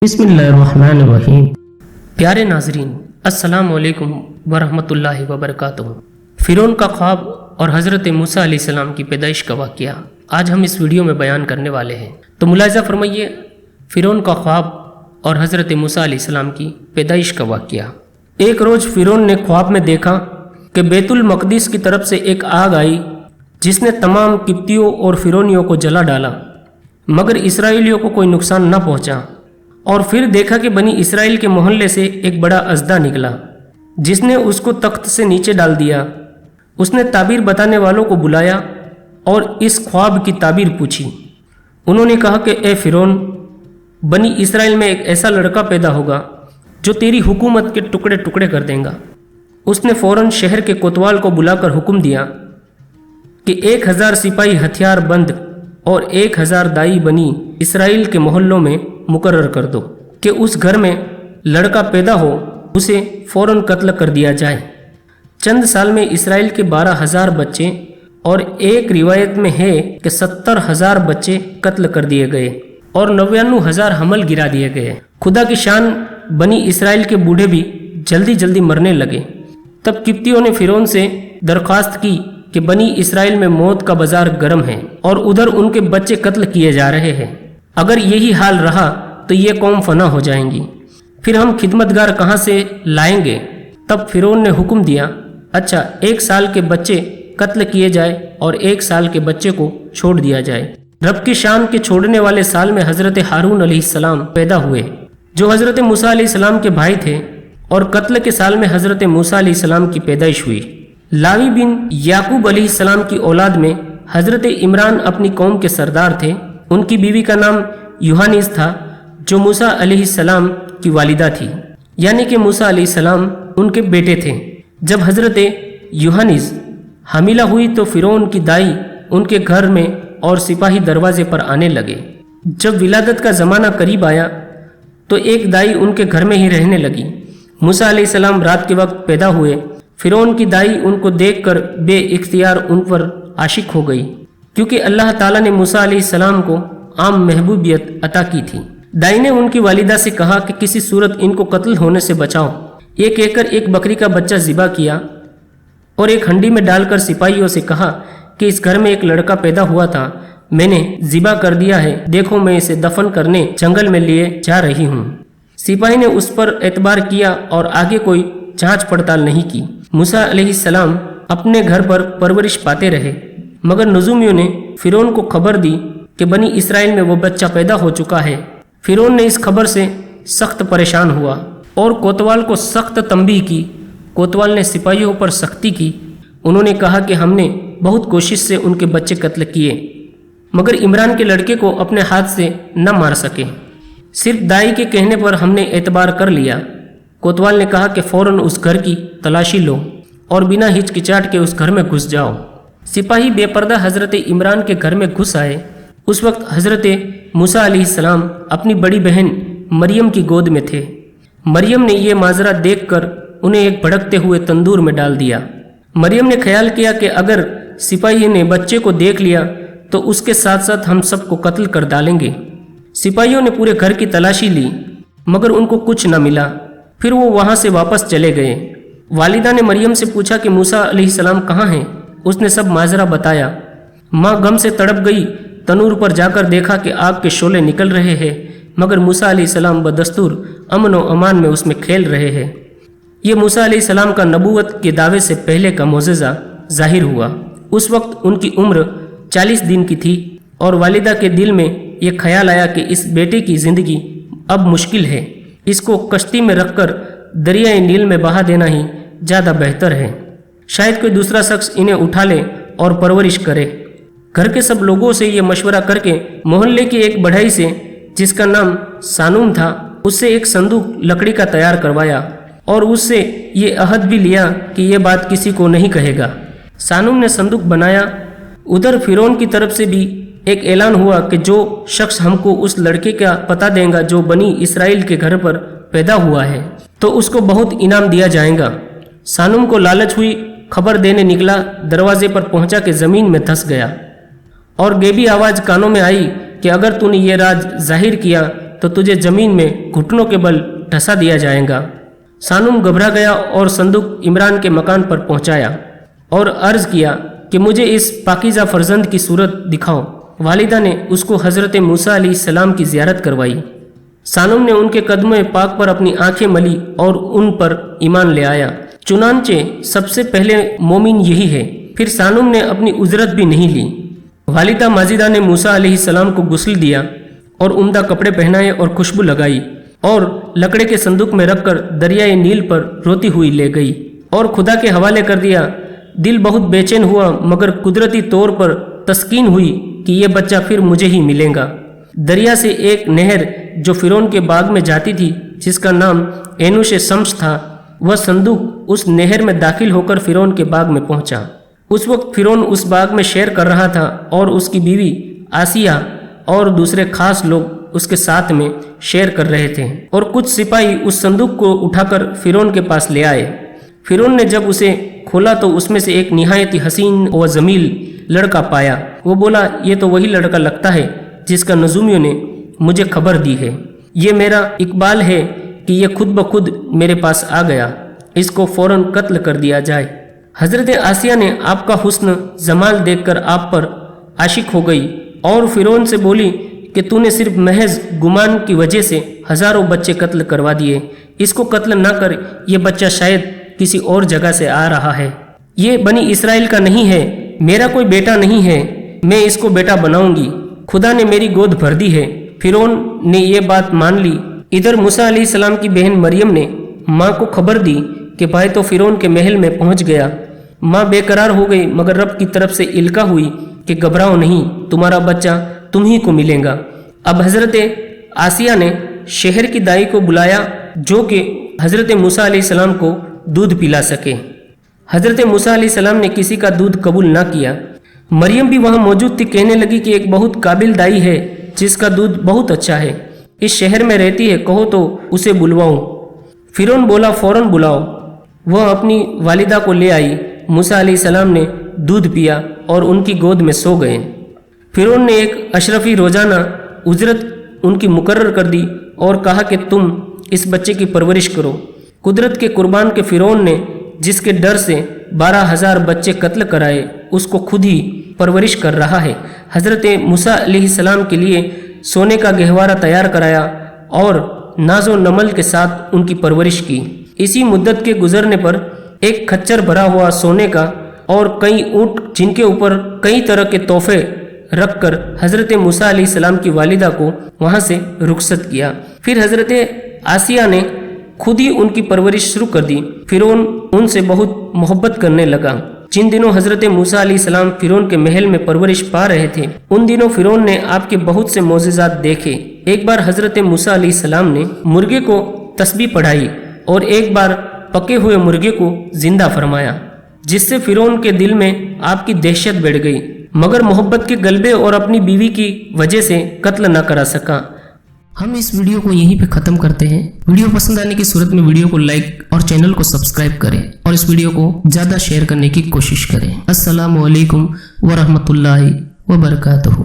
बिस्मिल्लाहिर्रहमानिर्रहीम। प्यारे नाजरीन, अस्सलाम वालेकुम वरहमतुल्लाहि वबरकातुहू। फ़िरौन का ख्वाब और हज़रत मूसा अलैहिस्सलाम की पैदाइश का वाक़या आज हम इस वीडियो में बयान करने वाले हैं। तो मुलाहिज़ा फरमाइए फ़िरौन का ख्वाब और हज़रत मूसा अलैहिस्सलाम की पैदाइश का वाक़या। एक रोज़ फ़िरौन ने ख्वाब में देखा कि बैतुल मक़दिस की तरफ से एक आग आई जिसने तमाम किप्तियों और फ़िरौनियों को जला डाला, मगर इसराइलियों को कोई नुकसान न पहुँचा। और फिर देखा कि बनी इसराइल के मोहल्ले से एक बड़ा अज़दा निकला जिसने उसको तख्त से नीचे डाल दिया। उसने ताबीर बताने वालों को बुलाया और इस ख्वाब की ताबीर पूछी। उन्होंने कहा कि ए फ़िरौन, बनी इसराइल में एक ऐसा लड़का पैदा होगा जो तेरी हुकूमत के टुकड़े टुकड़े कर देगा। उसने फ़ौरन शहर के कोतवाल को बुलाकर हुक्म दिया कि 1000 सिपाही हथियार बंद और 1000 दाई बनी इसराइल के मोहल्लों में मुकर्रर कर दो कि उस घर में लड़का पैदा हो उसे फ़ौरन कत्ल कर दिया जाए। चंद साल में इसराइल के 12,000 बच्चे और एक रिवायत में है कि 70,000 बच्चे कत्ल कर दिए गए और 99,000 हमल गिरा दिए गए। खुदा की शान, बनी इसराइल के बूढ़े भी जल्दी जल्दी मरने लगे। तब किप्तियों ने फ़िरौन से दरख्वास्त की कि बनी इसराइल में मौत का बाजार गर्म है और उधर उनके बच्चे कत्ल किए जा रहे हैं। अगर यही हाल रहा तो ये कौम फना हो जाएंगी, फिर हम खिदमतगार कहाँ से लाएंगे। तब फ़िरौन ने हुक्म दिया, अच्छा 1 साल के बच्चे कत्ल किए जाए और 1 साल के बच्चे को छोड़ दिया जाए। रब की शान के छोड़ने वाले साल में हज़रत हारून अलैहिस्सलाम पैदा हुए जो हज़रत मूसा अलैहिस्सलाम के भाई थे, और कत्ल के साल में हज़रत मूसा अलैहिस्सलाम की पैदाइश हुई। लावी बिन याकूब अलैहिस्सलाम की औलाद में हज़रत इमरान अपनी कौम के सरदार थे। उनकी बीवी का नाम यूहानिस था जो मूसा अलैहिस्सलाम की वालिदा थी, यानी कि मूसा अलैहिस्सलाम उनके बेटे थे। जब हज़रत यूहानिस हामिला हुई तो फ़िरौन की दाई उनके घर में और सिपाही दरवाजे पर आने लगे। जब विलादत का ज़माना करीब आया तो एक दाई उनके घर में ही रहने लगी। मूसा अलैहिस्सलाम रात के वक्त पैदा हुए। फ़िरौन की दाई उनको देखकर बे इख्तियार उन पर आशिक हो गई, क्योंकि अल्लाह ताला ने मूसा अलैहिस्सलाम को आम महबूबियत अता की थी। दाई ने उनकी वालिदा से कहा कि किसी सूरत इनको कत्ल होने से बचाओ। ये कहकर एक बकरी का बच्चा ज़िबा किया और एक हंडी में डालकर सिपाहियों से कहा कि इस घर में एक लड़का पैदा हुआ था, मैंने ज़िबा कर दिया है, देखो मैं इसे दफन करने जंगल में लिए जा रही हूँ। सिपाही ने उस पर एतबार किया और आगे कोई जांच पड़ताल नहीं की। मूसा अलैहिस्सलाम अपने घर पर परवरिश पाते रहे, मगर नजूमियों ने फ़िरौन को खबर दी कि बनी इसराइल में वो बच्चा पैदा हो चुका है। फ़िरौन ने इस खबर से सख्त परेशान हुआ और कोतवाल को सख्त तंबीह की। कोतवाल ने सिपाहियों पर सख्ती की। उन्होंने कहा कि हमने बहुत कोशिश से उनके बच्चे कत्ल किए, मगर इमरान के लड़के को अपने हाथ से न मार सके। सिर्फ दाई के कहने पर हमने एतबार कर लिया। कोतवाल ने कहा कि फ़ौरन उस घर की तलाशी लो और बिना हिचकिचाहट के उस घर में घुस जाओ। सिपाही बेपर्दा हज़रत इमरान के घर में घुस आए। उस वक्त हज़रत मूसा अलैहिस्सलाम अपनी बड़ी बहन मरियम की गोद में थे। मरियम ने ये माजरा देखकर उन्हें एक भड़कते हुए तंदूर में डाल दिया। मरियम ने ख्याल किया कि अगर सिपाही ने बच्चे को देख लिया तो उसके साथ साथ हम सबको कत्ल कर डालेंगे। सिपाहियों ने पूरे घर की तलाशी ली, मगर उनको कुछ न मिला। फिर वो वहाँ से वापस चले गए। वालिदा ने मरियम से पूछा कि मूसा अलैहिस्सलाम कहाँ हैं। उसने सब माजरा बताया। माँ गम से तड़प गई। तनूर पर जाकर देखा कि आग के शोले निकल रहे हैं, मगर मूसा अलैहिस्सलाम बदस्तूर अमन व अमान में उसमें खेल रहे हैं। ये मूसा अलैहिस्सलाम का नबूवत के दावे से पहले का मोज़ेज़ा ज़ाहिर हुआ। उस वक्त उनकी उम्र 40 दिन की थी और वालिदा के दिल में ये ख्याल आया कि इस बेटे की ज़िंदगी अब मुश्किल है, इसको कश्ती में रखकर दरियाए नील में बहा देना ही ज़्यादा बेहतर है। शायद कोई दूसरा शख्स इन्हें उठा ले और परवरिश करे। घर के सब लोगों से ये मशवरा करके मोहल्ले की एक बढ़ई से, जिसका नाम सानूम था, उससे एक संदूक लकड़ी का तैयार करवाया और उससे ये अहद भी लिया कि ये बात किसी को नहीं कहेगा। सानूम ने संदूक बनाया। उधर फ़िरौन की तरफ से भी एक ऐलान हुआ कि जो शख्स हमको उस लड़के का पता देगा जो बनी इसराइल के घर पर पैदा हुआ है तो उसको बहुत इनाम दिया जाएगा। सानूम को लालच हुई, खबर देने निकला। दरवाजे पर पहुंचा के ज़मीन में धंस गया और गेबी आवाज़ कानों में आई कि अगर तूने ये राज जाहिर किया तो तुझे जमीन में घुटनों के बल धंसा दिया जाएगा। सानुम घबरा गया और संदूक इमरान के मकान पर पहुंचाया और अर्ज किया कि मुझे इस पाकीज़ा फर्जंद की सूरत दिखाओ। वालिदा ने उसको हज़रत मूसा अलैहिस्सलाम की ज़ियारत करवाई। सानुम ने उनके कदमों पाक पर अपनी आंखें मली और उन पर ईमान ले आया। चुनांचे सबसे पहले मोमिन यही है। फिर सानुम ने अपनी उजरत भी नहीं ली। वालिदा माजिदा ने मूसा अलैहिस्सलाम को गुस्ल दिया और उम्दा कपड़े पहनाए और खुशबू लगाई और लकड़े के संदूक में रखकर दरियाए नील पर रोती हुई ले गई और खुदा के हवाले कर दिया। दिल बहुत बेचैन हुआ मगर कुदरती तौर पर तस्कीन हुई कि यह बच्चा फिर मुझे ही मिलेगा। दरिया से एक नहर जो फिरौन के बाग में जाती थी, जिसका नाम एनुश शम्स था, वह संदूक उस नहर में दाखिल होकर फिरौन के बाग में पहुंचा। उस वक्त फिरौन उस बाग में शेर कर रहा था और उसकी बीवी आसिया और दूसरे खास लोग उसके साथ में शेर कर रहे थे और कुछ सिपाही उस संदूक को उठाकर फिरौन के पास ले आए। फिरौन ने जब उसे खोला तो उसमें से एक निहायत ही हसीन व जमील लड़का पाया। वो बोला, ये तो वही लड़का लगता है जिसका नजूमियों ने मुझे खबर दी है। ये मेरा इकबाल है कि ये खुद ब खुद मेरे पास आ गया, इसको फौरन कत्ल कर दिया जाए। हजरत आसिया ने आपका हुस्न जमाल देखकर आप पर आशिक हो गई और फिरौन से बोली कि तूने सिर्फ महज गुमान की वजह से हजारों बच्चे कत्ल करवा दिए। इसको कत्ल ना कर, ये बच्चा शायद किसी और जगह से आ रहा है। ये बनी इसराइल का नहीं है, मेरा कोई बेटा नहीं है, मैं इसको बेटा बनाऊंगी। खुदा ने मेरी गोद भर दी है। फिरौन ने ये बात मान ली। इधर मूसा अलैहिस्सलाम की बहन मरियम ने माँ को खबर दी कि भाई तो फिरौन के महल में पहुंच गया। माँ बेकरार हो गई मगर रब की तरफ से इल्का हुई कि घबराओ नहीं, तुम्हारा बच्चा तुम ही को मिलेगा। अब हजरत आसिया ने शहर की दाई को बुलाया जो कि हजरत मूसा अलैहिस्सलाम को दूध पिला सके। हजरत मूसा अलैहिस्सलाम ने किसी का दूध कबूल ना किया। मरियम भी वहां मौजूद थी। कहने लगी कि एक बहुत काबिल दाई है जिसका दूध बहुत अच्छा है, इस शहर में रहती है, कहो तो उसे बुलवाऊं। फिरौन बोला, फौरन बुलाओ। वह अपनी वालिदा को ले आई। मूसा अलैहिस्सलाम ने दूध पिया और उनकी गोद में सो गए। फिरौन ने एक अशरफी रोजाना उजरत उनकी मुकर्रर कर दी और कहा कि तुम इस बच्चे की परवरिश करो। कुदरत के कुर्बान के फिरौन ने जिसके डर से 12,000 बच्चे कत्ल कराए, उसको खुद ही परवरिश कर रहा है। हजरत मूसा अलैहिस्सलाम के लिए सोने का गहवारा तैयार कराया और नाजो नमल के साथ उनकी परवरिश की। इसी मुद्दत के गुजरने पर एक खच्चर भरा हुआ सोने का और कई ऊँट जिनके ऊपर कई तरह के तोहफे रखकर हजरत मूसा अलैहिस्सलाम की वालिदा को वहां से रुखसत किया। फिर हजरत आसिया ने खुद ही उनकी परवरिश शुरू कर दी। फिरौन उनसे बहुत मोहब्बत करने लगा। जिन दिनों हजरत मूसा अलैहिस्सलाम फिरौन के महल में परवरिश पा रहे थे, उन दिनों फिरौन ने आपके बहुत से मोजिज़ात देखे। एक बार हजरत मूसा अलैहिस्सलाम ने मुर्गे को तस्बीह पढ़ाई और एक बार पके हुए मुर्गे को जिंदा फरमाया, जिससे फिरौन के दिल में आपकी दहशत बढ़ गई, मगर मोहब्बत के गलबे और अपनी बीवी की वजह से कत्ल न करा सका। हम इस वीडियो को यहीं पे ख़त्म करते हैं। वीडियो पसंद आने की सूरत में वीडियो को लाइक और चैनल को सब्सक्राइब करें और इस वीडियो को ज़्यादा शेयर करने की कोशिश करें। अस्सलामु अलैकुम व रहमतुल्लाहि व बरकातुहू।